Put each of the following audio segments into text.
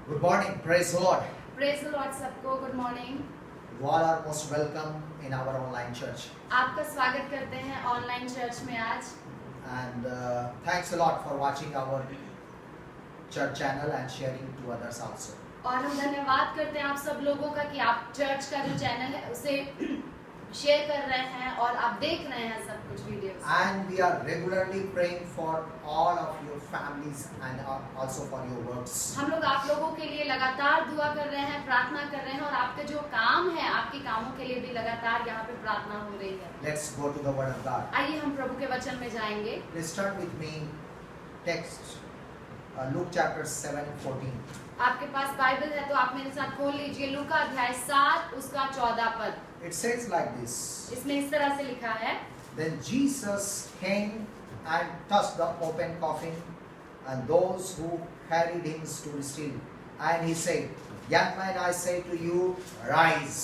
Good morning, praise the Lord. Praise the Lord सबको good morning. You all are most welcome in our online church. आपका स्वागत करते हैं online church में आज। And thanks a lot for watching our church channel and sharing to others also. और हम धन्यवाद करते हैं आप सब लोगों का कि आप चर्च का जो चैनल है उसे शेयर कर रहे हैं और आप देख रहे हैं सब कुछ videos. And we are regularly praying for all of your families and also for your works. हम लोग आप लोगों के लिए लगातार दुआ कर रहे हैं, प्रार्थना कर रहे हैं और आपके जो काम है आपके कामों के लिए भी लगातार यहाँ पे प्रार्थना हो रही है। Let's go to the word of God. आइए हम प्रभु के वचन में जाएंगे। Please start with me text Luke chapter 7:14. आपके पास बाइबल है तो आप मेरे साथ खोल लीजिए लूका अध्याय 7 उसका 14 पद। It says like this. इसमें इस तरह से लिखा है, Then Jesus came and touched the open coffin, and those who carried him stood still. And he said, Young man, I say to you, rise.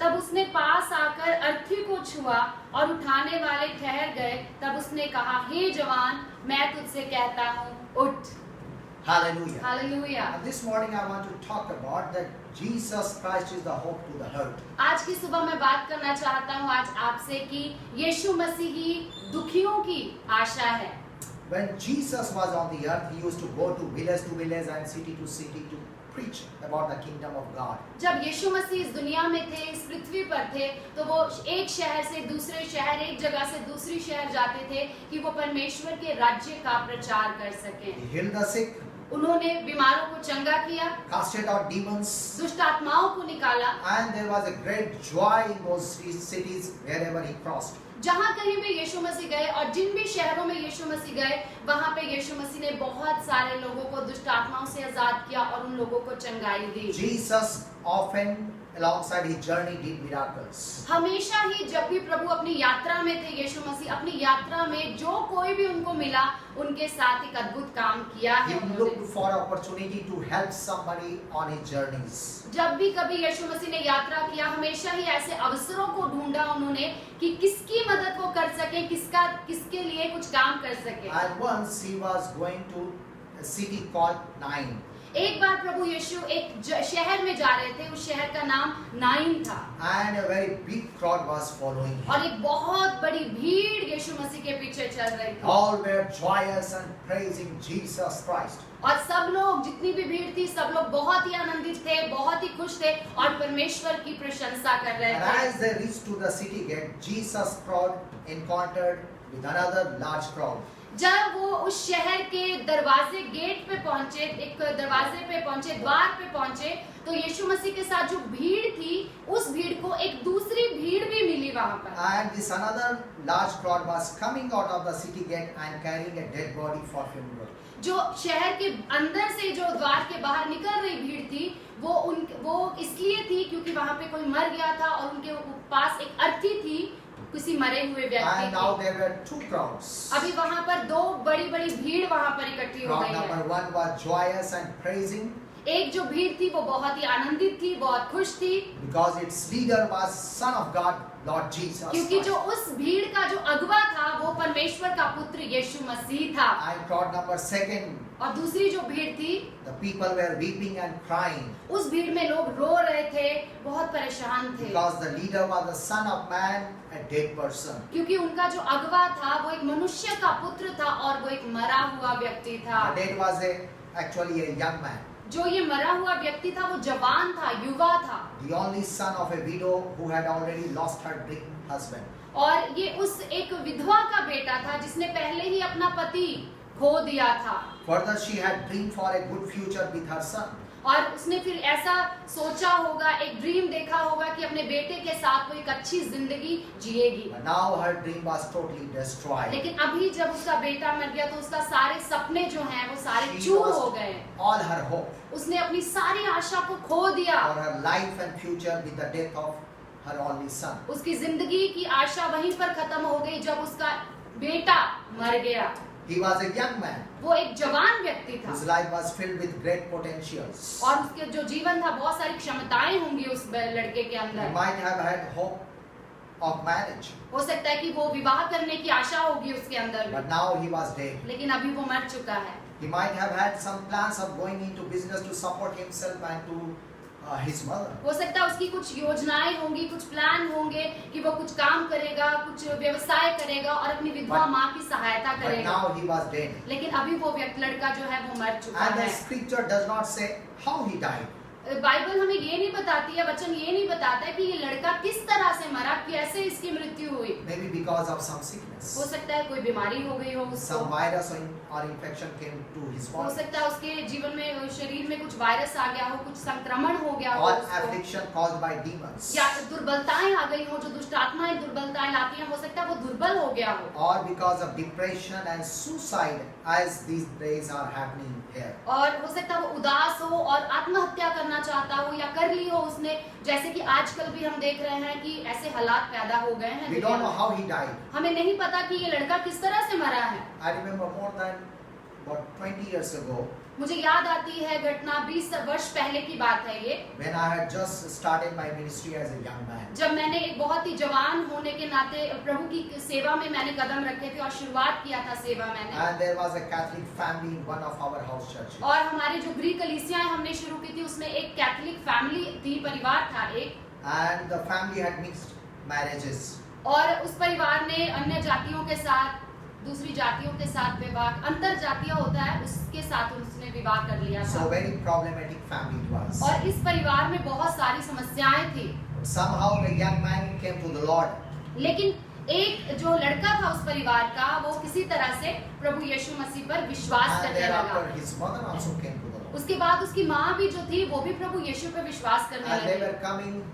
तब उसने पास आकर अर्थी को छुआ और उठाने वाले ठहर गए। तब उसने कहा, हे जवान, मैं तुझसे कहता हूँ, उठ। Hallelujah. Hallelujah. And this morning I want to talk about that Jesus Christ is the hope to the hurt. आज की सुबह मैं बात करना चाहता हूँ आज आपसे कि यीशु मसीह ही दुखियों की आशा है। When Jesus was on the earth, he used to go to village and city to city to preach about the kingdom of God. जब यीशु मसीह इस दुनिया में थे, इस पृथ्वी पर थे, तो वो एक शहर से दूसरे शहर, एक जगह से दूसरी शहर जाते थे कि वो परमेश्वर के राज्य का प्रचार कर सकें। He healed the sick, उन्होंने बीमारों को चंगा किया, casted out demons, दुष्ट आत्माओं को निकाला। and there was a great joy in those cities wherever he crossed. जहाँ कहीं भी यीशु मसीह गए और जिन भी शहरों में यीशु मसीह गए, वहाँ पे यीशु मसीह ने बहुत सारे लोगों को दुष्ट आत्माओं से आजाद किया और उन लोगों को चंगाई दी। Jesus often alongside his journey did miracles. हमेशा ही जब भी प्रभु अपनी यात्रा में थे, यीशु मसीह अपनी यात्रा में जो कोई भी उनको मिला, उनके साथ एक अद्भुत काम किया है He उन्होंने। looked for opportunity to help somebody on his journeys. जब भी कभी यीशु मसीह ने यात्रा किया, हमेशा ही ऐसे अवसरों को ढूंढा उन्होंने कि किसकी मदद वो कर सके, किसके लिए कुछ काम कर सके। And once he was going to a city called Nain. एक बार प्रभु यीशु एक शहर में जा रहे थे, उस शहर का नाम नाइन था And a very big crowd was following him. और एक बहुत बड़ी भीड़ यीशु मसीह के पीछे चल रही थी All were joyous and praising Jesus Christ. और सब लोग, जितनी भी भीड़ थी, सब लोग बहुत ही आनंदित थे, बहुत ही खुश थे और परमेश्वर की प्रशंसा कर रहे And थे। as they reached to the city gate, Jesus crowd encountered with another large crowd. जब वो उस शहर के दरवाजे गेट पे पहुंचे, एक दरवाजे पे पहुंचे, द्वार पे पहुंचे, तो यीशु मसीह के साथ जो भीड़ थी, उस भीड़ को एक दूसरी भीड़ भी मिली वहां पर। And this another large crowd was coming out of the city gate and carrying a dead body for funeral. जो शहर के अंदर से जो द्वार के बाहर निकल रही भीड़ थी, वो इसलिए थी क्योंकि वहां पे कोई मर गया था और उनके पास एक अर्थी थी किसी मरे हुए व्यक्ति And now की। there were two crowds. अभी वहां पर दो बड़ी बड़ी भीड़ वहां पर इकट्ठी हो Crowd गई है। number one was joyous and praising एक जो भीड़ थी वो बहुत ही आनंदित थी, बहुत खुश थी, because its leader was Son of God, Lord Jesus क्योंकि जो Christ. उस भीड़ का जो अगुवा था वो परमेश्वर का पुत्र यीशु मसीह था। And crowd number second, और दूसरी जो भीड़ थी, the people were weeping and crying उस भीड़ में लोग रो रहे थे, बहुत परेशान थे, because the leader was the Son of Man, a dead person. क्योंकि उनका जो अगुवा था वो एक मनुष्य का पुत्र था और वो एक मरा हुआ व्यक्ति था। The dead was actually a young man, जो ये मरा हुआ व्यक्ति था वो जवान था, युवा था the only son of a widow who had already lost her husband. और ये उस एक विधवा का बेटा था जिसने पहले ही अपना पति खो दिया था। Further, she had dreamed for a good future with her son. और उसने फिर ऐसा सोचा होगा, एक ड्रीम देखा होगा कि अपने बेटे के साथ वो एक अच्छी जिंदगी जिएगी। But now her dream was totally destroyed. लेकिन अभी जब उसका बेटा मर गया तो उसका सारे सपने जो हैं वो सारे She चूर lost हो गए। all her hope उसने अपनी सारी आशा को खो दिया। for her life and future with the death of her only son. उसकी जिंदगी की आशा वहीं पर खत्म हो गई जब उसका बेटा मर गया। He was a young man वो एक जवान व्यक्ति था whose life was filled with great potentials. और उसके जो जीवन था बहुत सारी क्षमताएं होंगी उस लड़के के He अंदर। might have had hope of marriage, हो सकता है कि वो विवाह करने की आशा होगी उसके अंदर भी, but now he was dead. लेकिन अभी वो मर चुका है। He might have had some plans of going into business to support himself and to his mother. हो सकता है उसकी कुछ योजनाएं होंगी, कुछ प्लान होंगे कि वो कुछ काम करेगा, कुछ व्यवसाय करेगा और अपनी विधवा माँ की सहायता But करेगा। now he was dead. लेकिन अभी वो लड़का जो है वो मर चुका And the है। scripture does not say how he died. Bible हमें ये नहीं बताती है, वचन ये नहीं बताता है कि ये लड़का किस तरह से मरा, कैसे इसकी मृत्यु हुई। Maybe because of some sickness. हो सकता है कोई बीमारी हो गई हो उसको, Some virus or infection came to his हो body. सकता है उसके जीवन में शरीर में कुछ वायरस आ गया हो, कुछ संक्रमण हो गया हो Or उसको, affliction caused by demons. या दुर्बलताएं आ गई हो, जो दुष्ट आत्माएं दुर्बलताएं लाती हैं, हो सकता है वो दुर्बल हो गया हो। Or because of depression and suicide as these days are happening here. और हो सकता है वो उदास हो और आत्महत्या करना चाहता हो या कर ली हो उसने, जैसे कि आजकल भी हम देख रहे हैं कि ऐसे हालात पैदा हो गए हैं। We don't know how he died. हमें नहीं पता कि ये लड़का किस तरह से मरा है। I remember more than about 20 years ago मुझे याद आती है घटना, 20 वर्ष पहले की बात है ये, when I had just started my ministry as a young man. जब मैंने एक बहुत ही जवान होने के नाते प्रभु की सेवा में मैंने कदम रखे थे और शुरुआत किया था सेवा मैंने। And there was a Catholic family in one of our house churches. और हमारी जो गृह कलीसियाएं हमने शुरू की थी उसमें एक कैथोलिक फैमिली थी, परिवार था एक, And the family had mixed marriages. और उस परिवार ने अन्य जातियों के साथ, दूसरी जातियों के साथ विवाह, अंतर जातीय होता है उसके साथ उसने विवाह कर लिया So था। very problematic family it was. और इस परिवार में बहुत सारी समस्याएं थी, Somehow the young man came to the Lord. लेकिन एक जो लड़का था उस परिवार का, वो किसी तरह से प्रभु यीशु मसीह पर विश्वास And करने thereafter लगा। his mother also came to the Lord. उसके बाद उसकी माँ भी जो थी वो भी प्रभु यीशु पर विश्वास करने And they लगी। were coming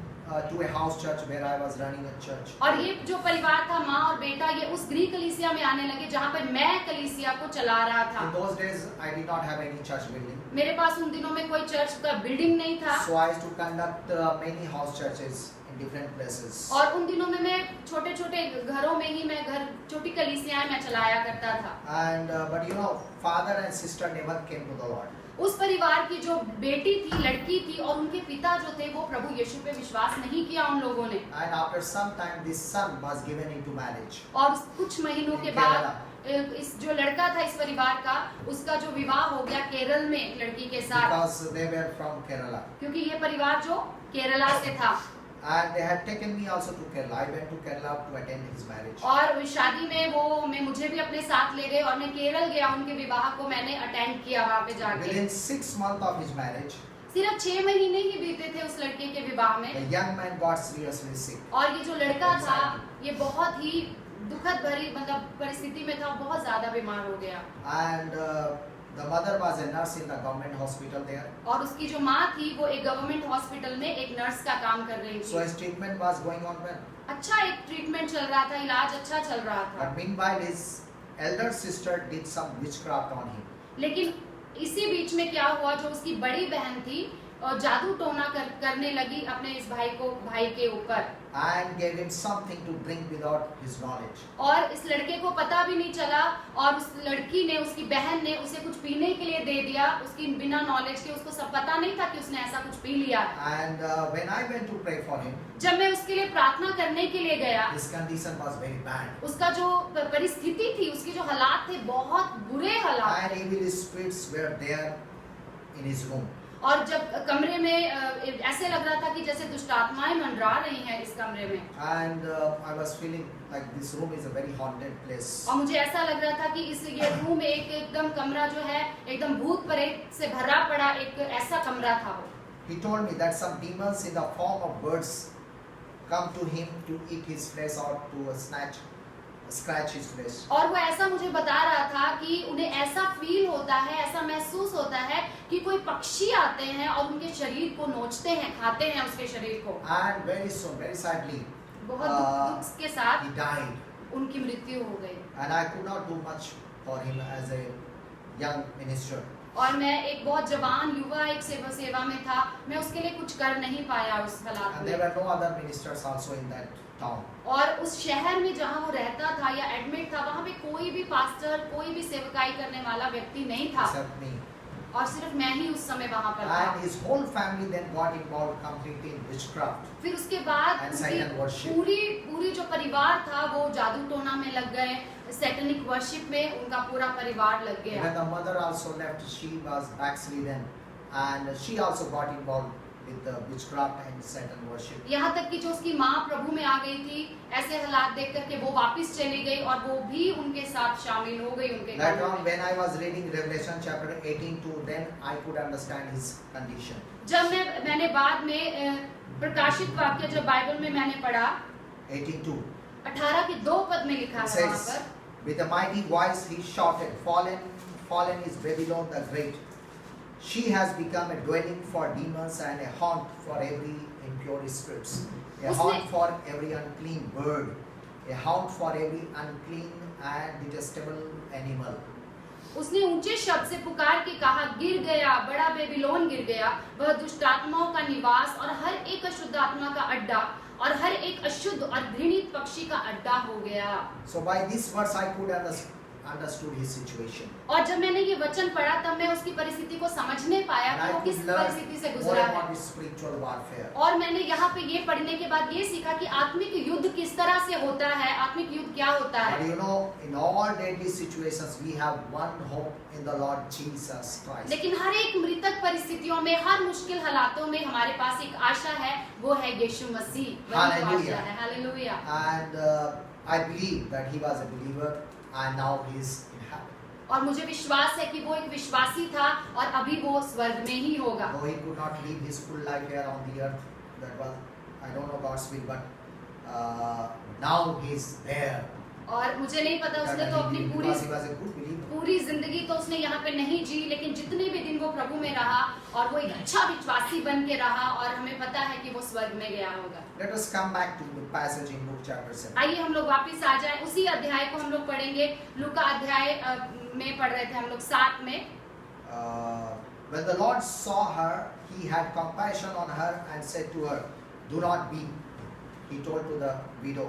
to a house church where I was running a church. और ये जो परिवार था, माँ और बेटा, ये उस गृह कलीसिया में आने लगे जहाँ पर मैं कलीसिया को चला रहा था। In those days, I did not have any church building. मेरे पास उन दिनों में कोई चर्च का बिल्डिंग नहीं था, So I used to conduct many house churches in different places. और उन दिनों में मैं छोटे छोटे घरों में ही मैं छोटी कलीसियाएं मैं चलाया करता था। And but you know, father and sister never came to the Lord. उस परिवार की जो बेटी थी, लड़की थी, और उनके पिता जो थे वो प्रभु यीशु पे विश्वास नहीं किया उन लोगों ने। And after some time, this son was given into marriage. और कुछ महीनों के In बाद इस जो लड़का था इस परिवार का, उसका जो विवाह हो गया केरल में लड़की के साथ, Because they were from Kerala. क्योंकि ये परिवार जो केरला से था। And they had taken me also to Kerala. I went to Kerala to attend his marriage. और शादी में वो मुझे भी अपने साथ ले गए और मैं केरल गया, उनके विवाह को मैंने अटेंड किया वहाँ पे जाके। Within 6 months of his marriage, सिर्फ 6 महीने ही बीते थे उस लड़के के विवाह में, the young man got seriously sick. और ये जो लड़का था ये बहुत ही दुखद भरी मतलब परिस्थिति में था, बहुत ज्यादा बीमार हो गया। And the mother was a nurse in the government hospital there. और उसकी जो माँ थी वो एक गवर्नमेंट हॉस्पिटल में एक नर्स का काम कर रही So थी। his treatment was going on well. अच्छा एक ट्रीटमेंट चल रहा था, इलाज अच्छा चल रहा था। But meanwhile, his elder sister did some witchcraft on him. लेकिन इसी बीच में क्या हुआ, जो उसकी बड़ी बहन थी और जादू टोना करने लगी अपने इस भाई के ऊपर, And gave him something to drink without his knowledge. और इस लड़के को पता भी नहीं चला, और उस लड़की ने, उसकी बहन ने उसे कुछ पीने के लिए दे दिया, उसकी बिना नॉलेज के, उसको सब पता नहीं था कि उसने ऐसा कुछ पी लिया। And when I went to pray for him, जब मैं उसके लिए प्रार्थना करने के लिए गया, his condition was very bad. उसका जो परिस्थिति थी, उसके जो हालात थे बहुत बुरे हालात। And evil spirits were there in his room. और जब कमरे में ऐसे लग रहा था कि जैसे दुष्ट आत्माएं मंडरा रही हैं इस कमरे में, And I was feeling like this room is a very haunted place. और मुझे ऐसा लग रहा था कि ये रूम एकदम कमरा जो है एकदम भूत प्रेत से भरा पड़ा एक ऐसा कमरा था वो। He told me that some demons in the form of birds come to him to eat his flesh or to scratch his flesh. और वो ऐसा मुझे बता रहा था कि उन्हें ऐसा फील होता है, ऐसा महसूस होता है कि कोई पक्षी आते हैं और उनके शरीर को नोचते हैं, खाते हैं उसके शरीर को। And very soon, very sadly, बहुत दुख के साथ he died. उनकी मृत्यु हो गई। And I could not do much for him as a young minister. और मैं एक बहुत जवान युवा एक सेवा में था, मैं उसके लिए कुछ कर नहीं पाया उस हालात And there में। were no other ministers also in that town. और उस शहर में जहाँ वो रहता था या एडमिट था, वहाँ पे कोई भी पास्टर, कोई भी सेवकाई करने वाला व्यक्ति नहीं था, Except me. और सिर्फ मैं ही उस समय वहां पर था। And his whole family then got involved completely in witchcraft. फिर उसके बाद And उनकी Satan worship. पूरी जो परिवार था वो जादू टोना में लग गए, सैटनिक वर्शिप में उनका पूरा परिवार लग गया। When the mother also left, she was backslidden, and she also got involved with the witchcraft and Satan worship. यहाँ तक कि जो उसकी माँ प्रभु में आ गई थी, ऐसे हालात देख करके वो वापस चली गई और वो भी उनके साथ शामिल हो गई उनके Later कामों on, में। when I was reading Revelation chapter 18:2, then I could understand his condition. जब मैंने बाद में प्रकाशित वाक्य जब बाइबल में मैंने पढ़ा 18:2. 18 के 2 पद में लिखा It है वहाँ says, पर, with a mighty voice he shouted, fallen is Babylon the Great. She has become a dwelling for demons and a haunt for every impure spirits, a haunt for every unclean bird, a haunt for every unclean and detestable animal. उसने ऊंचे शब्द से पुकार के कहा, गिर गया, बड़ा बेबीलोन गिर गया, वह दुष्ट आत्माओं का निवास और हर एक अशुद्ध आत्मा का अड्डा और हर एक अशुद्ध और घृणित पक्षी का अड्डा हो गया। So by this verse I could understood his situation. और जब मैंने ये वचन पढ़ा तब मैं उसकी परिस्थिति को समझने पाया And कि I वो किस could learn परिस्थिति से more गुजरा about है। his spiritual warfare. और मैंने यहाँ पे ये पढ़ने के बाद ये सीखा कि आत्मिक युद्ध किस तरह से होता है, आत्मिक युद्ध क्या होता But है। you know, in all deadly situations, we have one hope in the Lord Jesus Christ. लेकिन हर एक मृतक परिस्थितियों में, हर मुश्किल हालातों में हमारे पास एक आशा है, वो है यीशु मसीह। वही तो Hallelujah. आशा है। Hallelujah. And I believe that he was a believer and now he is in heaven. और मुझे विश्वास है कि वो एक विश्वासी था और अभी वो स्वर्ग में ही होगा। Though he could not live his full life here on the earth, that was, I don't know God's will, but now he is there. और मुझे नहीं पता उसने तो अपनी Because he was a good believer. पूरी जिंदगी तो उसने यहाँ पे नहीं जी, लेकिन जितने भी दिन वो प्रभु में रहा और वो एक अच्छा विश्वासी बन के रहा और हमें पता है कि वो स्वर्ग में गया होगा। Let us come back to the passage in Luke chapter 7. आइए हम लोग वापस आ जाएं, उसी अध्याय को हम लोग पढ़ेंगे। लूका अध्याय में पढ़ रहे थे हम लोग 7 में। When the Lord saw her, he had compassion on her and said to her, "Do not weep." He told to the widow.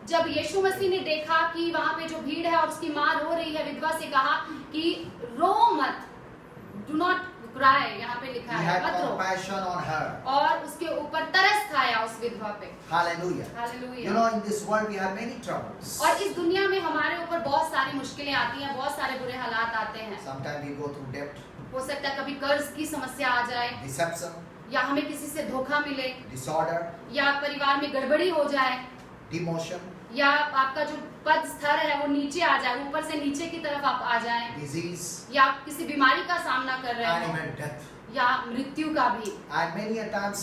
जब यीशु मसीह ने देखा कि वहाँ पे जो भीड़ है और उसकी माँ रो रही है, विधवा से कहा कि रो मत, डू नॉट क्राई, यहाँ पे लिखा He है had मत रो, compassion on her. और उसके ऊपर तरस खाया उस विधवा पे। Hallelujah. Hallelujah. You know, in this world we have many troubles. और इस दुनिया में हमारे ऊपर बहुत सारी मुश्किलें आती हैं, बहुत सारे बुरे हालात आते हैं। Sometimes we go through debt, हो सकता है कभी कर्ज की समस्या आ जाए, deception, या हमें किसी से धोखा मिले, disorder, या परिवार में गड़बड़ी हो जाए, demotion, या आपका जो पद स्तर है वो नीचे आ जाए, ऊपर से नीचे की तरफ आप आ जाएं, disease, या आप किसी बीमारी का सामना कर रहे and हैं, even death. या मृत्यु का भी। And many a times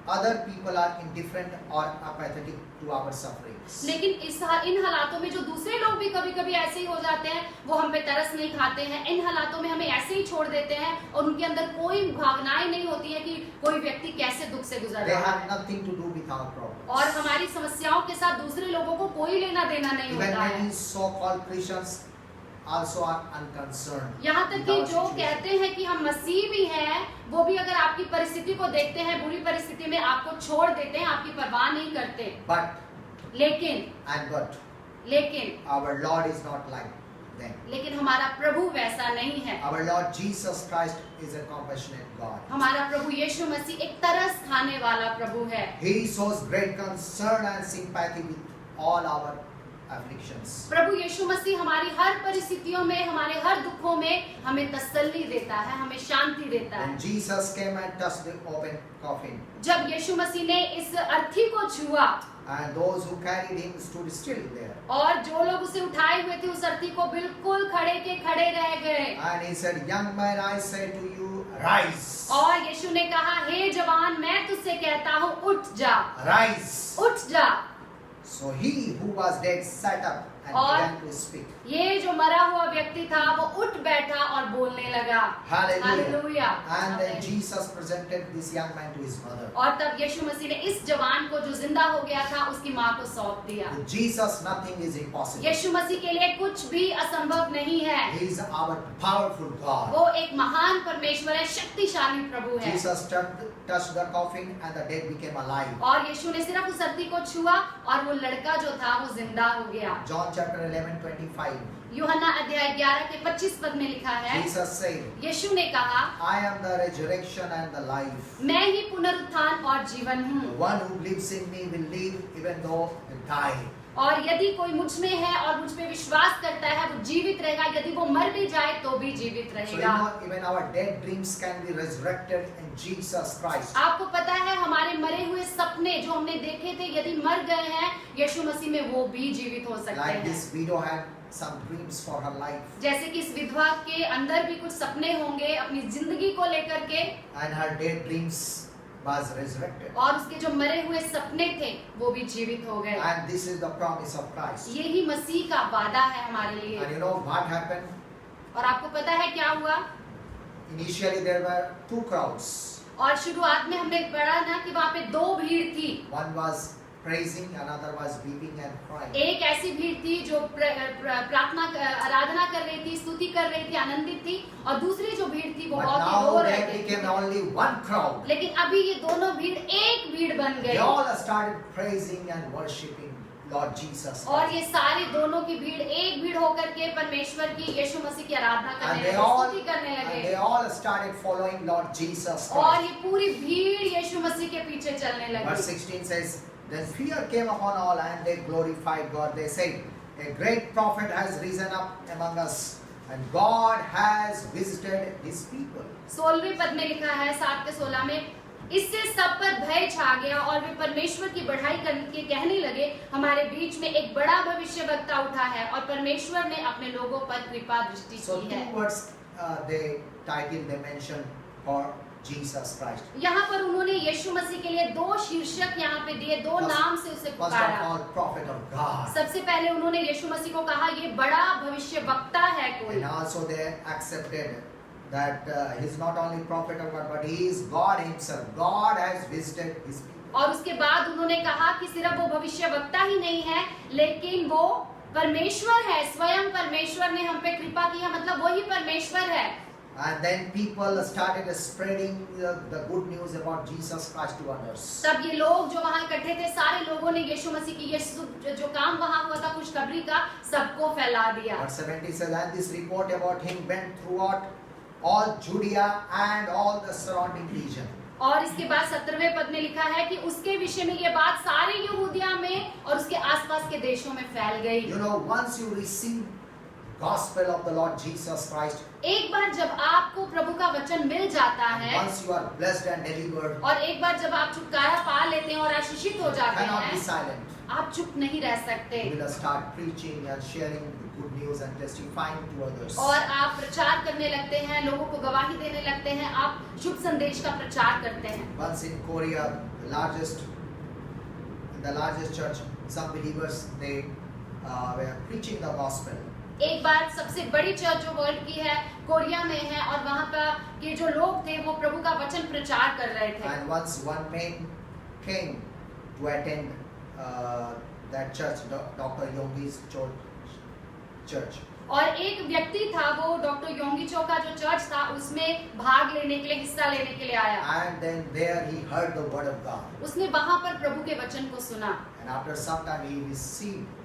other people are indifferent or apathetic to our sufferings. लेकिन इन हालातों में जो दूसरे लोग भी कभी कभी ऐसे ही हो जाते हैं, वो हम पे तरस नहीं खाते हैं, इन हालातों में हमें ऐसे ही छोड़ देते हैं और उनके अंदर कोई भावनाएं नहीं होती है कि कोई व्यक्ति कैसे दुख से गुजर They रहा have है, nothing to do with our problems. और हमारी समस्याओं के साथ दूसरे लोगों को कोई लेना देना नहीं Even होता है। many so-called Christians also are unconcerned. यहाँ तक with कि our जो situation. कहते हैं कि हम मसीह भी हैं, वो भी अगर आपकी परिस्थिति को देखते हैं, बुरी परिस्थिति में आपको छोड़ देते हैं, आपकी परवाह नहीं करते। But लेकिन our Lord is not like them. लेकिन हमारा प्रभु वैसा नहीं है। Our Lord Jesus Christ is a compassionate God. हमारा प्रभु यीशु मसीह एक तरस खाने वाला प्रभु है। He shows great concern and sympathy with all our afflictions. प्रभु यीशु मसीह हमारी हर परिस्थितियों में, हमारे हर दुखों में हमें तसल्ली देता है, हमें शांति देता है। When Jesus came and touched the open coffin, जब यीशु मसीह ने इस अर्थी को छुआ and those who carried him stood still there, और जो लोग उसे उठाए हुए थे उस अर्थी को बिल्कुल खड़े के खड़े रह गए, and he said, "Young man, I say to you, rise, और यीशु ने कहा, हे जवान, मैं तुझसे कहता हूँ, उठ जा, rise." उठ जा। So he who was dead sat up and और began to speak. ये जो मरा हुआ व्यक्ति था वो उठ बैठा और बोलने लगा। Hallelujah. Hallelujah. And then Jesus presented this young man to his mother. और तब यीशु मसीह ने इस जवान को जो जिंदा हो गया था उसकी माँ को सौंप दिया। With Jesus nothing is impossible. यीशु मसीह के लिए कुछ भी असंभव नहीं है। He is our powerful God. वो एक महान परमेश्वर है, शक्तिशाली प्रभु है। Jesus touched the coffin and the dead became alive. और यीशु ने सिर्फ उस अर्थी को छुआ और वो लड़का जो था वो जिंदा हो गया। John John chapter 11:25. यूहन्ना अध्याय 11 के 25 पद में लिखा है, Jesus said, यीशु ने कहा, I am the resurrection and the life. मैं ही पुनरुत्थान और जीवन The हूँ, one who lives in me will live even though he die. और यदि कोई मुझ में है और मुझ पे विश्वास करता है वो जीवित रहेगा, यदि वो मर भी जाए तो भी जीवित So रहेगा। even our dead dreams can be resurrected in Jesus Christ. आपको पता है हमारे मरे हुए सपने जो हमने देखे थे, यदि मर गए हैं यीशु मसीह में, वो भी जीवित हो सकते Like हैं। this widow had some dreams for her life, जैसे कि इस विधवा के अंदर भी कुछ सपने होंगे अपनी जिंदगी को लेकर के, and her dead dreams was resurrected. और उसके जो मरे हुए सपने थे वो भी जीवित हो गए। And this is the promise of Christ. यही मसीह का वादा है हमारे लिए। And you know what happened? और आपको पता है क्या हुआ? Initially there were two crowds. और शुरुआत में हमने पढ़ा ना कि वहाँ पे दो भीड़ थी। One was praising, another was weeping and crying. एक ऐसी भीड़ थी जो प्रार्थना आराधना कर रही थी, स्तुति कर रही थी, आनंदित थी, और दूसरी जो भीड़ थी वो But बहुत ही रो now रहे there थे। became only one crowd. लेकिन अभी ये दोनों भीड़ एक भीड़ बन They गई, all started praising and worshiping Lord Jesus और Christ. ये सारी दोनों की भीड़ एक भीड़ होकर के परमेश्वर की, यीशु मसीह की आराधना And करने they लगे, all, स्तुति करने and लगे, they all started following Lord Jesus और Christ. ये पूरी भीड़ यीशु मसीह के पीछे चलने Verse लगी। 16 says, Then fear came upon all and they glorified God. They said, A great prophet has risen up among us and God has visited his people. 16वें पद में लिखा है 7 के 16 में, इससे सब पर भय छा गया और वे परमेश्वर की बढ़ाई करके कहने लगे, हमारे बीच में एक बड़ा भविष्यवक्ता उठा है और परमेश्वर ने अपने लोगों पर कृपा दृष्टि So की two है। words they mentioned for Jesus Christ. यहाँ पर उन्होंने यीशु मसीह के लिए दो शीर्षक यहाँ पे दिए, दो नाम से उसे First पुकारा। of all, prophet of God. सबसे पहले उन्होंने यीशु मसीह को कहा ये बड़ा भविष्यवक्ता है कोई, And also they accepted that he's not only prophet of God, but he is God himself. God has visited his people. और उसके बाद उन्होंने कहा कि सिर्फ वो भविष्यवक्ता ही नहीं है लेकिन वो परमेश्वर है, स्वयं परमेश्वर ने हम पे कृपा की है, मतलब वही परमेश्वर है। And then people started spreading the good news about Jesus Christ to others. तब ये लोग जो वहाँ इकट्ठे थे, सारे लोगों ने यीशु मसीह की ये जो काम वहाँ हुआ था खुशखबरी का, सबको फैला दिया। Verse 70 says, And this report about him went throughout all Judea and all the surrounding region. और इसके बाद 17वें पद में लिखा है कि उसके विषय में ये बात सारे यहूदिया में और उसके आसपास के देशों में फैल गई। You know, once you receive gospel of the Lord Jesus Christ, एक बार जब आपको प्रभु का वचन मिल जाता है, once you are blessed and delivered, और एक बार जब आप छुटकारा पा लेते हैं और आशीषित हो जाते cannot be हैं, silent. आप चुप नहीं रह सकते, You will start preaching and sharing the good news and testifying to others. और आप प्रचार करने लगते हैं, लोगों को गवाही देने लगते हैं, आप शुभ संदेश का प्रचार करते हैं। Once in Korea, in the largest church, some believers they were preaching the gospel. एक बार सबसे बड़ी चर्च जो वर्ल्ड की है, कोरिया में है, और वहाँ पर के जो लोग थे वो प्रभु का वचन प्रचार कर रहे थे। And once one man came to attend that church, Dr. Yogi's church. और एक व्यक्ति था, वो डॉक्टर योंगीचो का जो चर्च था उसमें भाग लेने के लिए, हिस्सा लेने के लिए आया। And then there he heard the word of God. उसने वहाँ पर प्रभु के वचन को सुना, And after some time he received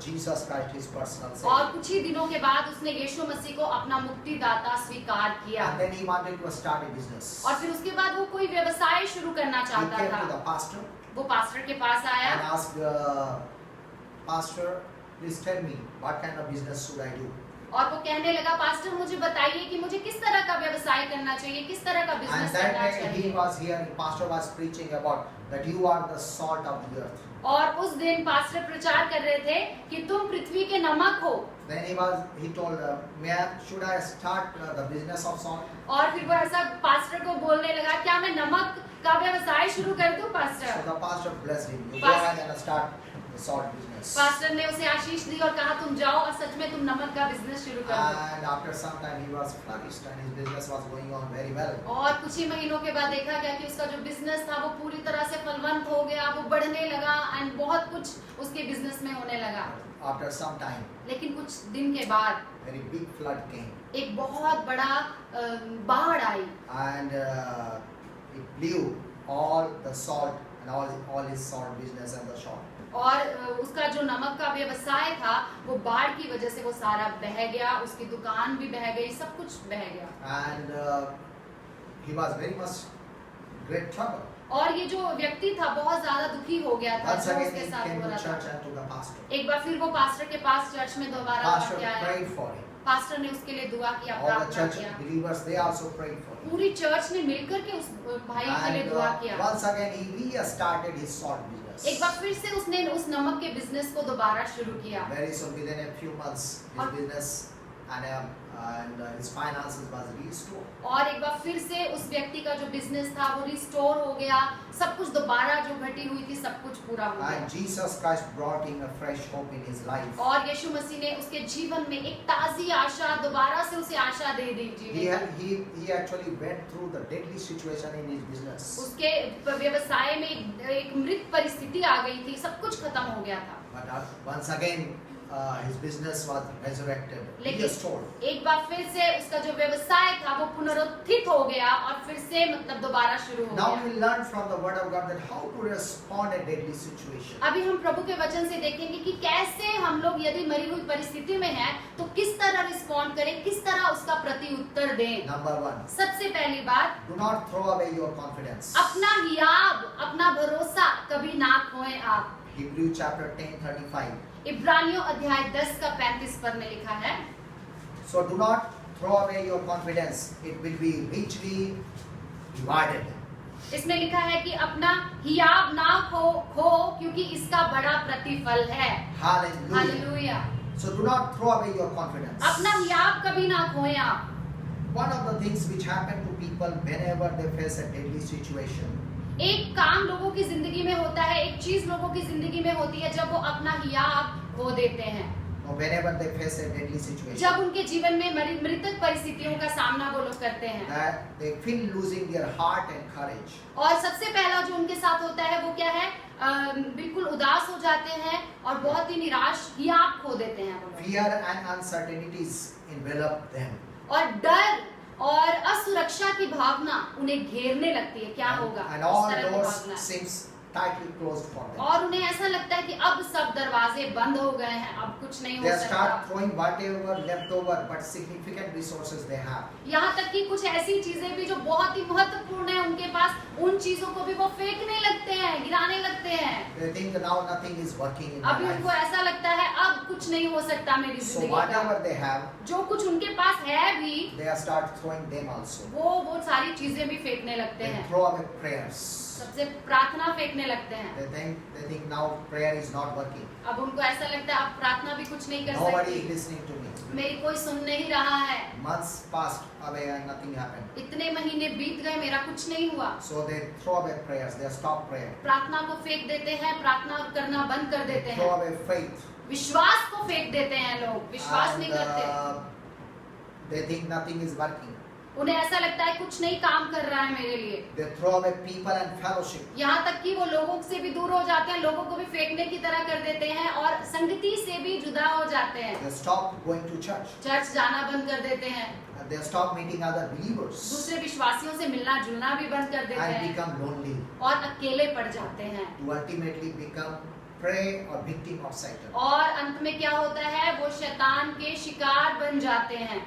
Jesus Christ his personal और Savior. कुछ ही दिनों के बाद उसने यीशु मसीह को अपना मुक्तिदाता स्वीकार किया। And then he wanted to start a business. और फिर उसके बाद वो कोई व्यवसाय शुरू करना He चाहता came to था। the pastor वो पास्टर के पास आया and asked, Pastor, please tell me what kind of business should I do? और वो कहने लगा, पास्टर मुझे बताइए कि मुझे किस तरह का व्यवसाय करना चाहिए, किस तरह का And बिजनेस that करना day he चाहिए। was here, pastor was preaching about that you are the salt of the earth. और उस दिन पास्टर प्रचार कर रहे थे कि तुम पृथ्वी के नमक हो। Then he told, should I start the business of salt? और फिर वो ऐसा पास्टर को बोलने लगा, क्या मैं नमक का व्यवसाय शुरू कर दूं So pastor? the pastor blessed him. You go Pastor- ahead and start the salt business. Pastor ने उसे आशीष दी और कहा तुम जाओ और सच में तुम नमक का बिजनेस शुरू कर दो। And after some time he was flourished and his business was going on very well. और कुछ ही महीनों के बाद देखा गया कि उसका जो बिजनेस था वो पूरी तरह से फलवंत हो गया, वो बढ़ने लगा एंड बहुत कुछ उसके बिजनेस में होने लगा। After some time, लेकिन कुछ दिन के बाद very big flood came एक बहुत बड़ा बाढ़ आई and it blew all the salt and all his salt business and the shop. और उसका जो नमक का व्यवसाय था वो बाढ़ की वजह से वो सारा बह गया, उसकी दुकान भी बह गई, सब कुछ बह गया। And he was very much great trouble. और ये जो व्यक्ति था बहुत ज्यादा दुखी हो गया था Once जो again उसके he साथ came हो to रहा church था। and to the pastor. एक बार फिर वो पास्टर के पास चर्च में दोबारा Pastor आके आया। prayed for him. पास्टर ने उसके लिए दुआ किया, All the प्रार्थना church किया। believers, they also prayed for him. पूरी चर्च ने मिलकर के उस भाई के लिए And दुआ किया। once again he restarted his salt business. एक बार फिर से उसने उस नमक के बिजनेस को दोबारा शुरू किया। Very soon, within a few months, his और- business and his finances was restored. और एक बार फिर से उस व्यक्ति का जो बिजनेस था वो रिस्टोर हो गया, सब कुछ दोबारा जो घटी हुई थी सब कुछ पूरा हो गया। And Jesus Christ brought him a fresh hope in his life. और यीशु मसीह ने उसके जीवन में एक ताजी आशा, दोबारा से उसे आशा दे दी जीवन में। He actually went through the deadly situation in his business. उसके व्यवसाय में एक मृत परिस्थिति आ गई थी, सब कुछ खत्म हो गया था। But once again, his business was resurrected, लेकिन restored. एक बार फिर से उसका जो व्यवसाय था वो पुनरुत्थित हो गया और फिर से मतलब दोबारा शुरू हो Now गया। we learn from the Word of God that how to respond a deadly situation. अभी हम प्रभु के वचन से देखेंगे कि कैसे हम लोग यदि मरी हुई परिस्थिति में हैं तो किस तरह रिस्पॉन्ड करें, किस तरह उसका प्रति उत्तर दें। Number one, सबसे पहली बात, do not throw away your confidence. अपना हियाब, अपना भरोसा कभी ना खोएं आप। Hebrews chapter 10:35. इब्रानियों अध्याय 10 का 35 पद में लिखा है, So do not throw away your confidence. It will be richly rewarded. इसमें लिखा है कि अपना हियाब ना खो क्योंकि इसका बड़ा प्रतिफल है। Hallelujah. Hallelujah. So do not throw away your confidence. अपना हियाब कभी ना खोएं आप। One of the things which happen to people whenever they face a deadly situation, एक काम लोगों की जिंदगी में होता है, एक चीज लोगों की जिंदगी में होती है जब वो अपना हियाब खो देते हैं, or whenever they face a deadly situation, जब उनके जीवन में मृतक परिस्थितियों का सामना वो लोग करते हैं। that they feel losing their heart and courage. और सबसे पहला जो उनके साथ होता है वो क्या है, बिल्कुल उदास हो जाते हैं और बहुत ही निराश हियाब खो देते हैं वो लोग। Fear and uncertainties envelop them. और डर और असुरक्षा की भावना उन्हें घेरने लगती है, क्या होगा And इस all तरह की doors Bhavna. seems tightly closed for them. और उन्हें ऐसा लगता है कि अब सब दरवाजे बंद हो गए हैं, अब कुछ नहीं They हो सकता। start throwing whatever left over but significant resources they have. यहाँ तक कि कुछ ऐसी चीजें भी जो बहुत ही महत्वपूर्ण है उनके पास, उन चीजों को भी वो फेंकने लगते हैं, गिराने लगते हैं। They think now nothing is working in अभी their उनको life. ऐसा लगता है अब कुछ नहीं हो सकता मेरी So जिंदगी whatever का। they have, जो कुछ उनके पास है भी they start throwing them also. वो सारी चीजें भी फेंकने लगते They हैं, throw away prayers. सबसे प्रार्थना फेंकने लगते हैं। They think now prayer is not working. अब उनको ऐसा लगता है अब प्रार्थना भी कुछ नहीं कर Nobody is सकती, listening to me. मेरी कोई सुन नहीं रहा है, Months passed away and nothing happened. इतने महीने बीत गए मेरा कुछ नहीं हुआ। So they throw away prayers. They stop prayer. प्रार्थना को फेंक देते हैं, प्रार्थना करना बंद कर देते Throw हैं, away faith. विश्वास को फेंक देते हैं लोग, विश्वास नहीं And करते। they think nothing is working. उन्हें ऐसा लगता है कुछ नहीं काम कर रहा है मेरे लिए। They throw away people and fellowship. यहाँ तक कि वो लोगों से भी दूर हो जाते हैं, लोगों को भी फेंकने की तरह कर देते हैं और संगति से भी जुदा हो जाते हैं। They stop going to church. Church जाना बंद कर देते हैं, And they stop meeting other believers दूसरे विश्वासियों से मिलना जुलना भी बंद कर देते and हैं become lonely और अकेले पड़ जाते हैं। to ultimately become prey or victim of Satan. और अंत में क्या होता है, वो शैतान के शिकार बन जाते हैं।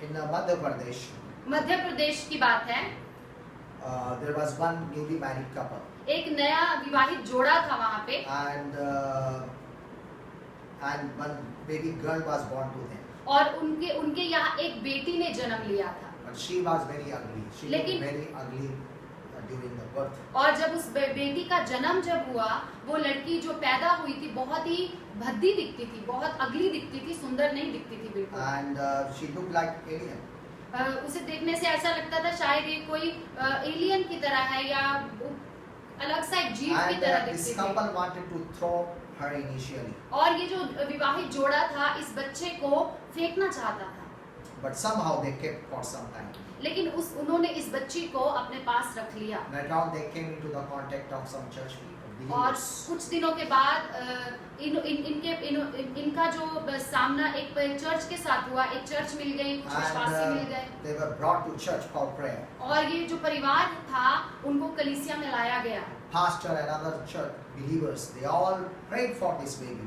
In Madhya Pradesh, Madhya Pradesh की बात है, there was one newly married couple, एक नया विवाहित जोड़ा था वहाँ पे and one baby girl was born to them. और उनके यहाँ एक बेटी ने जन्म लिया था। But she was very ugly. She looked लेकिन- very ugly during the birth. और जब उस बेटी का जन्म जब हुआ, वो लड़की जो पैदा हुई थी बहुत ही भद्दी दिखती थी, बहुत अगली दिखती थी, सुंदर नहीं दिखती थी बिल्कुल। And she looked like alien. उसे देखने से ऐसा लगता था शायद ये कोई एलियन की तरह है या अलग सा एक जीव की And तरह this दिखती थी। couple wanted to throw her initially. और ये जो विवाहित जोड़ा था इस बच्चे को फेंकना चाहता था, But somehow they kept for some time. लेकिन उन्होंने इस बच्ची को अपने पास रख लिया। Later on they came into the contact of some church people. और believers. कुछ दिनों के बाद इनका जो सामना एक चर्च के साथ हुआ, एक चर्च मिल गई, कुछ विश्वासी मिल गए And they were brought to church for prayer. और ये जो परिवार था उनको कलीसिया में लाया गया। Pastor and other church believers, they all prayed for this baby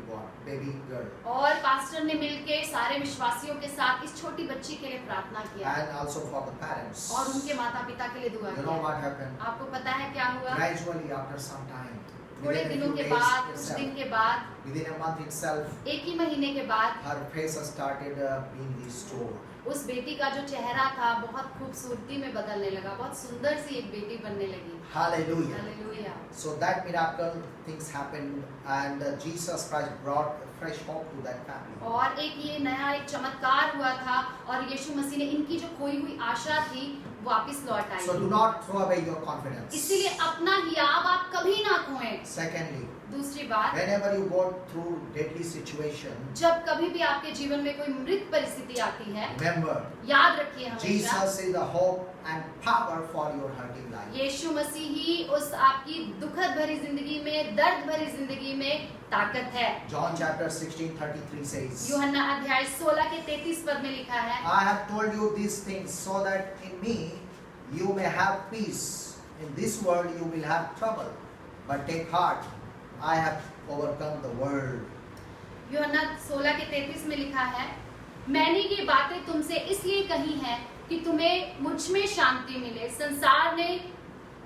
girl. और पास्टर ने मिलके सारे विश्वासियों के साथ इस छोटी बच्ची के लिए प्रार्थना किया And also for the parents. और उनके माता पिता के लिए दुआ You know किया। what happened? आपको पता है क्या हुआ? Gradually, after some time, थोड़े within a दिनों few के days बाद, कुछ itself, दिन के बाद, within a month itself, एक ही महीने के बाद her face started being restored. उस बेटी का जो चेहरा था बहुत खूबसूरती में बदलने लगा, बहुत सुंदर सी एक बेटी बनने लगी। Hallelujah. Hallelujah. So that miracle things happened, and Jesus Christ brought fresh hope to that family. और एक ये नया एक चमत्कार हुआ था और यीशु मसीह ने इनकी जो खोई हुई आशा थी वापस लौट आई। So do not throw away your confidence. इसीलिए अपना हियाव आप कभी ना खोएं। Secondly, दूसरी बात, whenever you go through deadly situation, जब कभी भी आपके जीवन में कोई मृत परिस्थिति आती है, remember याद रखिए हमेशा Jesus is the hope and power for your hurting life. यीशु मसीह ही उस आपकी दुखद भरी जिंदगी में, दर्द भरी जिंदगी में ताकत है। John chapter 16:33 says, यूहन्ना अध्याय 16 के 33 पद में लिखा है, I have told you these things so that in me you may have peace. In this world you will have trouble, but take heart, I have overcome the world. यूहन्ना 16 के 33 में लिखा है, मैंने ये बातें तुमसे इसलिए कही हैं कि तुम्हें मुझ में शांति मिले।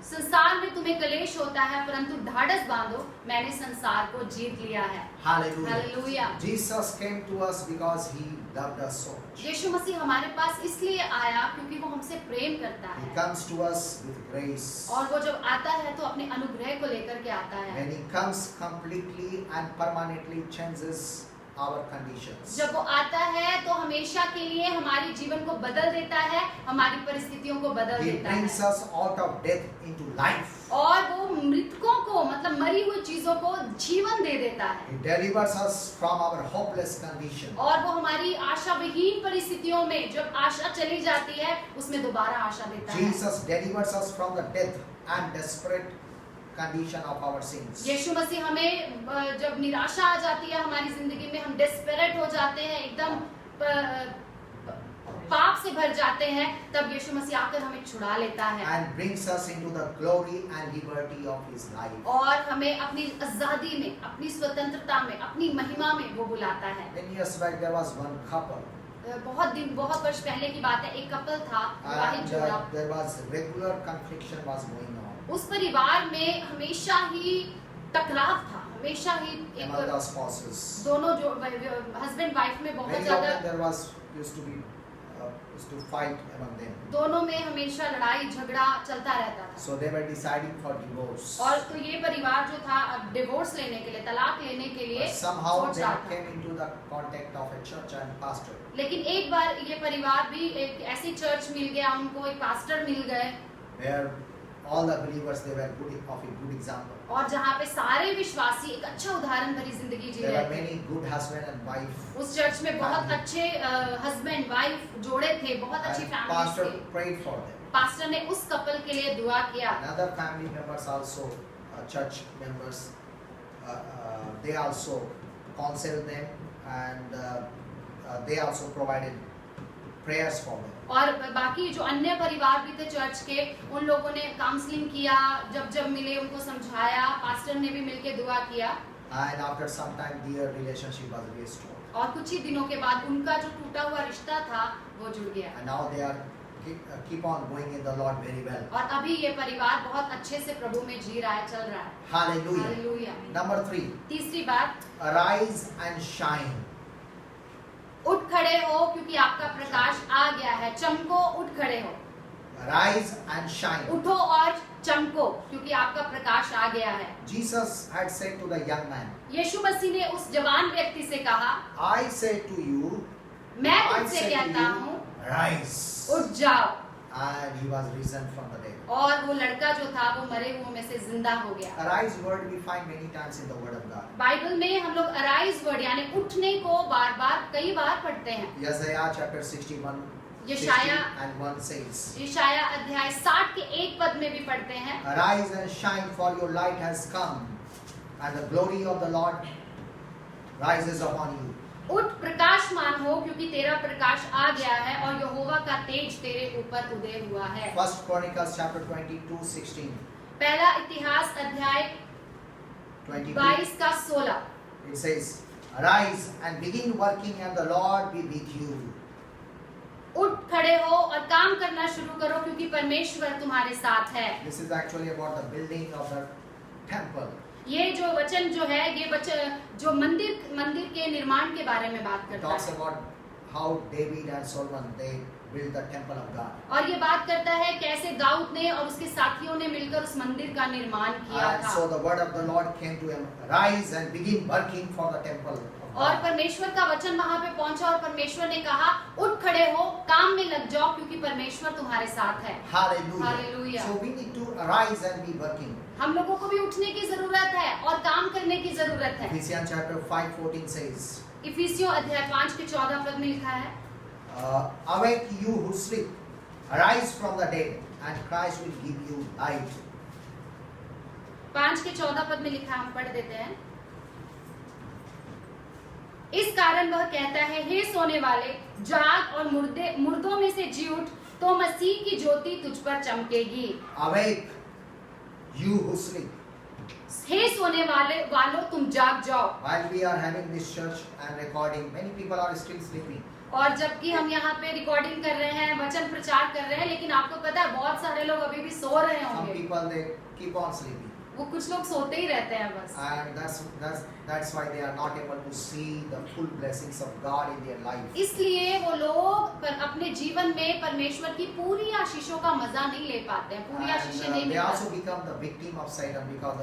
संसार में तुम्हें कलेश होता है, परंतु ढाढ़स बांधो, मैंने संसार को जीत लिया है। Hallelujah. Hallelujah. Jesus came to us because he loved us so much. यीशु मसीह हमारे पास इसलिए आया क्योंकि वो हमसे प्रेम करता He है comes to us with grace. और वो जब आता है तो अपने अनुग्रह को लेकर के आता है। When he comes completely and permanently changes our conditions. जब वो आता है तो हमेशा के लिए हमारे जीवन को बदल देता है, हमारी परिस्थितियों को बदल He देता brings है us out of death into life. और वो मृतकों को, मतलब मरी हुई चीजों को जीवन दे देता है He delivers us from our hopeless condition. और वो हमारी आशा विहीन परिस्थितियों में जब आशा चली जाती है उसमें दोबारा आशा देता है। Jesus delivers us from the death and desperate condition of our sins. यीशु मसीह हमें जब निराशा आ जाती है हमारी जिंदगी में, हम डेस्परेट हो जाते हैं, एकदम पाप से भर जाते हैं, तब यीशु मसीह आकर हमें छुड़ा लेता है And brings us into the glory and liberty of his life. और हमें अपनी आजादी में, अपनी स्वतंत्रता में, अपनी महिमा में वो बुलाता है। Many years back there was one couple बहुत वर्ष पहले की बात है, एक कपल था, विवाहित and जोड़ा। there was regular confliction was going on उस परिवार में हमेशा ही टकराव था, हमेशा ही among एक the spouses. दोनों जो हस्बैंड वाइफ में बहुत Very ज्यादा, often there was used to fight among them. दोनों में हमेशा लड़ाई झगड़ा चलता रहता था। So they were deciding for divorce. और तो ये परिवार जो था अब डिवोर्स लेने के लिए, तलाक लेने के लिए But somehow सोच they रहा था। came into the contact of a church and pastor. लेकिन एक बार ये परिवार भी एक ऐसी चर्च मिल गया उनको, एक पास्टर मिल गए Where all the believers they were of a good example. और जहाँ पे सारे विश्वासी एक अच्छा उदाहरण भरी जिंदगी जी There रहे were थे। many good husband and wife. उस चर्च में बहुत Family. अच्छे हस्बैंड वाइफ जोड़े थे, बहुत अच्छी And फैमिली pastor थे। prayed for them. पास्टर ने उस कपल के लिए दुआ किया। Another family members also, church members, they also counseled them and they also provided prayers for them. और बाकी जो अन्य परिवार भी थे चर्च के, उन लोगों ने काउंसलिंग किया, जब मिले उनको समझाया, पास्टर ने भी मिलके दुआ किया And after some time their relationship was restored. और कुछ ही दिनों के बाद उनका जो टूटा हुआ रिश्ता था वो जुड़ गया And now they are keep on going in the Lord very well. और अभी ये परिवार बहुत अच्छे से प्रभु में जी रहा है, चल रहा है। Hallelujah. हालेलुया। Number 3, तीसरी बात, arise and shine. उठ खड़े हो क्योंकि आपका प्रकाश आ गया है। चमको, उठ खड़े हो। Rise and shine. उठो और चमको क्योंकि आपका प्रकाश आ गया है। Jesus had said to the young man, यीशु मसीह ने उस जवान व्यक्ति से कहा, I say to you, मैं I तुमसे say to कहता you, हूँ, rise. उठ जाओ। And he was risen from the dead. और वो लड़का जो था वो मरे हुओं में से जिंदा हो गया। Arise word we find many times in the word of God. Bible में हम लोग अराइज वर्ड यानी उठने को बार-बार कई बार पढ़ते हैं। Isaiah chapter 61 यशाया 60 and 1 says, यशाया अध्याय 60 के एक पद में भी पढ़ते हैं, Arise and shine, for your light has come, and the glory of the Lord rises upon you. उठ प्रकाशमान हो क्योंकि तेरा प्रकाश आ गया है और यहोवा का तेज तेरे ऊपर उदय हुआ है। 1 Chronicles chapter 22:16. पहला इतिहास अध्याय 22. 22 का 16। It says, "Arise and begin working, and the Lord be with you." उठ खड़े हो और काम करना शुरू करो क्योंकि परमेश्वर तुम्हारे साथ है। This is actually about the building of the temple. ये जो वचन जो है ये वचन जो मंदिर के निर्माण के बारे में बात It करता talks है about how David and Solomon they built the temple of God. और ये बात करता है कैसे दाऊद ने और उसके साथियों ने मिलकर उस मंदिर का निर्माण किया And था। so the word of the Lord came to him, "Rise and begin working for the temple of और God." परमेश्वर का वचन वहां पे पहुंचा और परमेश्वर ने कहा उठ खड़े हो काम में लग जाओ क्योंकि परमेश्वर तुम्हारे साथ है। Hallelujah. Hallelujah. So we need to arise and be working. हम लोगों को भी उठने की जरूरत है और काम करने की जरूरत है। Ephesians chapter 5:14 says, इफिसियों अध्याय 5 के 14 पद में लिखा है, "Awake you who sleep, arise from the dead, and Christ will give you light." 5 के 14 पद में लिखा है, हम पढ़ देते हैं। इस कारण वह कहता है, हे सोने वाले जाग और मुर्दों में से जी उठ तो मसीह की ज्योति तुझ पर चमकेगी। Awake you who sleep. हे सोने वालों तुम जाग जाओ। While we are having this church and recording, many people are still sleeping. और जबकि हम यहाँ पे रिकॉर्डिंग कर रहे हैं, वचन प्रचार कर रहे हैं, लेकिन आपको पता है बहुत सारे लोग अभी भी सो रहे Some होंगे। people they keep on sleeping. वो कुछ लोग सोते ही रहते हैं बस। And that's why they are not able to see the full blessings of God in their life. इसलिए वो लोग अपने जीवन में परमेश्वर की पूरी आशीषों का मजा नहीं ले पाते हैं, पूरी आशीषें And नहीं they ले also पाते। become the victim of Satan because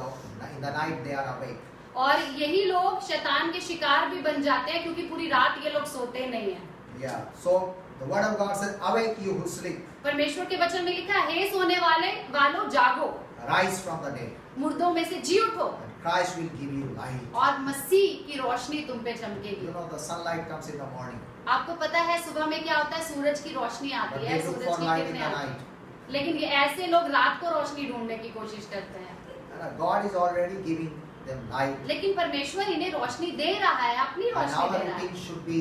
in the night they are awake. और यही लोग शैतान के शिकार भी बन जाते हैं क्योंकि पूरी रात ये लोग सोते नहीं हैं। Yeah. So the word of God says, "Awake you who sleep, परमेश्वर के वचन में लिखा है, हे सोने वालों जागो, rise from the dead, मुर्दों में से जी उठो and Christ will give you light." और मसीह की रोशनी तुम पे चमकेगी। You know the sunlight comes in the morning, आपको पता है सुबह में क्या होता है, सूरज की रोशनी but आती they है, look सूरज for की light in किरणें the आती night. हैं। लेकिन ये ऐसे लोग रात को रोशनी ढूंढने की कोशिश करते हैं, And God is already giving them light. लेकिन परमेश्वर इन्हें रोशनी दे रहा है, अपनी And रोशनी our दे रहा है। routine should be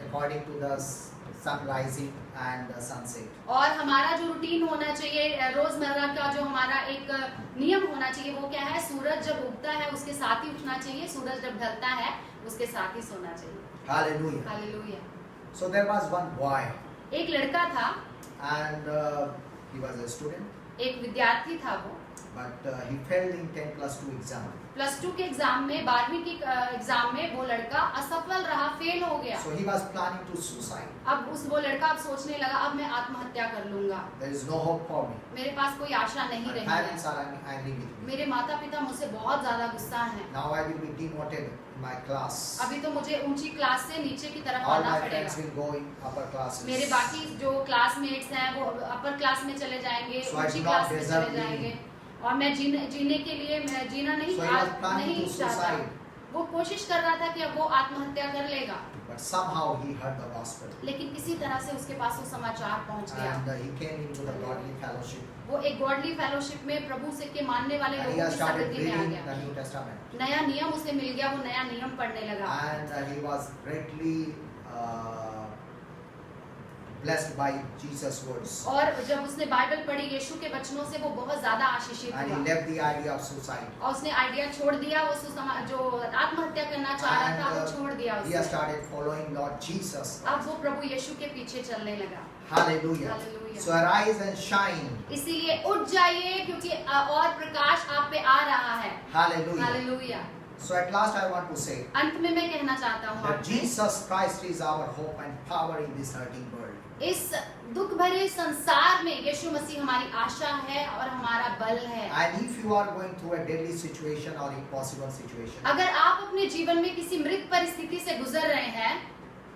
according to the sun rising and the sunset. और हमारा जो रूटीन होना चाहिए, रोजमर्रा का जो हमारा एक नियम होना चाहिए, वो क्या है, सूरज जब उगता है उसके साथ ही उठना चाहिए, सूरज जब ढलता है उसके साथ ही सोना चाहिए। Hallelujah. Hallelujah. So there was one boy, एक लड़का था, and he was a student, एक विद्यार्थी था वो, but he failed in 10+2 exam. +2 के एग्जाम में, 12वीं के एग्जाम में वो लड़का असफल रहा, फेल हो गया। So he was planning to suicide. अब वो लड़का अब सोचने लगा, अब मैं आत्महत्या कर लूंगा, There is no hope for me. मेरे पास कोई आशा नहीं My रही parents है, are angry with me. मेरे माता पिता मुझसे बहुत ज्यादा गुस्सा हैं, Now I will be demoted in my class. अभी तो मुझे ऊंची क्लास से नीचे की तरफ All आना my friends पड़ेगा, will go in upper classes. मेरे बाकी जो क्लासमेट्स हैं वो अपर क्लास में चले जाएंगे, So I ऊंची do क्लास not में deserve चले जाएंगे, living. और मैं जीने के लिए मैं जीना नहीं So he was planning नहीं to चाहता। suicide. वो कोशिश कर रहा था कि अब वो आत्महत्या कर लेगा, But somehow he heard the gospel. लेकिन किसी तरह से उसके पास वो समाचार पहुंच गया। And he came into the godly fellowship. वो एक गॉडली फेलोशिप में प्रभु से के मानने वाले And he लोगों has की started संगति में आ reading the गया। New Testament. नया नियम उसे मिल गया, वो नया नियम पढ़ने लगा And he was greatly blessed by Jesus' words. और जब उसने बाइबल पढ़ी, यीशु के वचनों से वो बहुत ज्यादा आशीषित And he हुआ left the idea of suicide. और उसने आइडिया छोड़ दिया, जो आत्महत्या करना चाह रहा था वो छोड़ दिया He has उसने। started following Lord Jesus. अब वो प्रभु यीशु के पीछे चलने लगा। Hallelujah. Hallelujah. So arise and shine. इसीलिए उठ जाइए क्योंकि और प्रकाश आप पे आ रहा है। Hallelujah. Hallelujah. So at last I want to say अंत में मैं कहना चाहता हूँ that आपसे, Jesus Christ is our hope and power in this hurting world. इस दुख भरे संसार में यीशु मसीह हमारी आशा है और हमारा बल है। And if you are going through a deadly situation or impossible situation, अगर आप अपने जीवन में किसी मृत परिस्थिति से गुजर रहे हैं,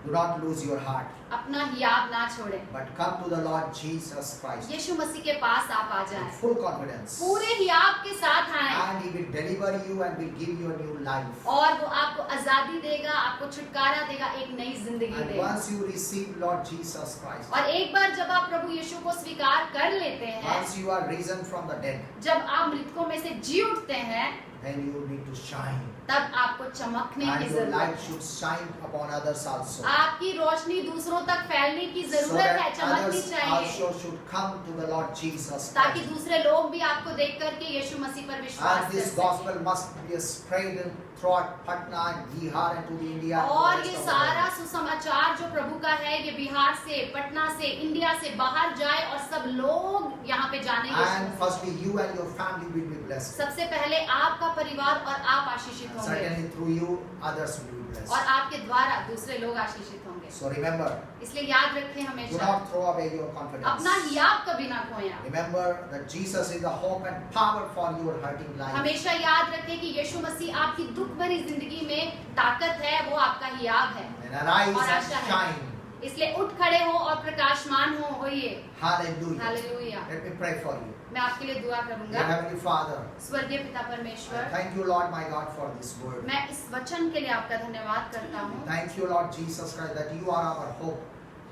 do not lose your heart, अपना हियाव ना छोड़ें, but come to the Lord Jesus Christ यीशु मसीह के पास आप आ with जाएं, full confidence, पूरे हियाव के साथ आएं, and He will deliver you and will give you a new life. और वो आपको आजादी देगा, आपको छुटकारा देगा, एक नई जिंदगी And देगा। once you receive Lord Jesus Christ, और एक बार जब आप प्रभु यीशु को स्वीकार कर लेते हैं, once you are risen from the dead, जब आप मृतकों में से जी उठते हैं, then you need to shine. तब आपको चमकने की And your जरूरत light है। should shine upon others also. आपकी रोशनी दूसरों तक फैलने की So जरूरत है, that चमकनी others चाहिए, also should come to the Lord Jesus ताकि Christ. दूसरे लोग भी आपको देख करके यीशु मसीह पर विश्वास And कर this सकें। gospel must be spread throughout Patna and Bihar and to the India. and और the ये rest of the सारा world. सुसमाचार जो प्रभु का है, ये बिहार से, पटना से, इंडिया से बाहर जाए और सब लोग यहाँ पे जाने यीशु And Masih. firstly, you and your family will be blessed. सबसे पहले आपका परिवार और आप आशीषित And होंगे, certainly through you, others will be blessed. और आपके द्वारा दूसरे लोग आशीषित होंगे। So remember, इसलिए याद रखें do हमेशा, not throw away your confidence. अपना हियाव कभी ना खोएं। Remember that Jesus is the hope and power for your hurting life. हमेशा याद रखें कि यीशु मसीह आपकी दुख भरी जिंदगी में ताकत है, वो आपका हियाव है And arise और and आशा है। shine. इसलिए उठ खड़े हो और प्रकाशमान होइए। Hallelujah. Hallelujah. Let me pray for you. मैं आपके लिए दुआ Dear करूंगा। Heavenly Father, स्वर्गीय पिता I परमेश्वर, thank you, Lord my God, for this word. मैं इस वचन के लिए आपका धन्यवाद करता हूँ। Thank you, Lord Jesus Christ, that you are our hope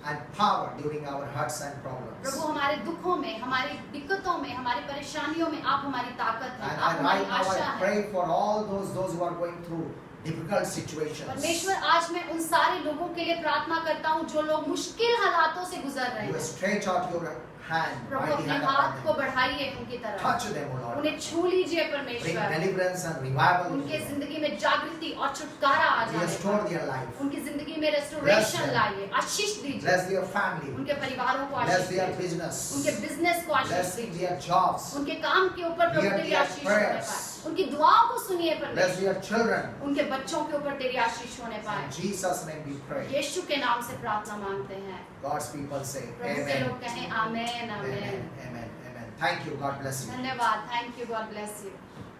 and power during our hurts and problems. प्रभु, हमारे दुखों में, हमारी दिक्कतों में, हमारी परेशानियों में आप हमारी ताकत हैं, And आप हमारी right now आशा I हैं। pray for all those who are going through difficult situations. परमेश्वर, आज मैं उन सारे लोगों के लिए प्रार्थना करता हूँ जो लोग मुश्किल हालातों से गुजर रहे You हैं। stretch out your hand, Prabhu, mighty अपने hand हाथ upon को them. बढ़ाइए उनकी तरफ, Touch them, O Lord. उन्हें छू लीजिए Bring परमेश्वर, deliverance and revival into उनके them. जिंदगी में जागृति और छुटकारा आ जाए, Restore their life. उनकी जिंदगी में Bless रेस्टोरेशन them. लाइए, आशीष दीजिए, Bless their family. उनके परिवारों को Bless आशीष their दीजिए, business. उनके बिजनेस को आशीष Bless दीजिए, their jobs. उनके काम के ऊपर प्रभु Hear तेरी their आशीष होने prayers. पाए, उनकी दुआओं को सुनिए Bless परमेश्वर, their children. उनके बच्चों के ऊपर तेरी आशीष होने पाए। In Jesus' name we pray. यीशु के नाम से प्रार्थना मांगते हैं। God's people say, प्रभु के Amen. लोग कहें आमेन, Amen. Amen. Amen. Amen. Thank you. God bless you. धन्यवाद, thank you, God bless you.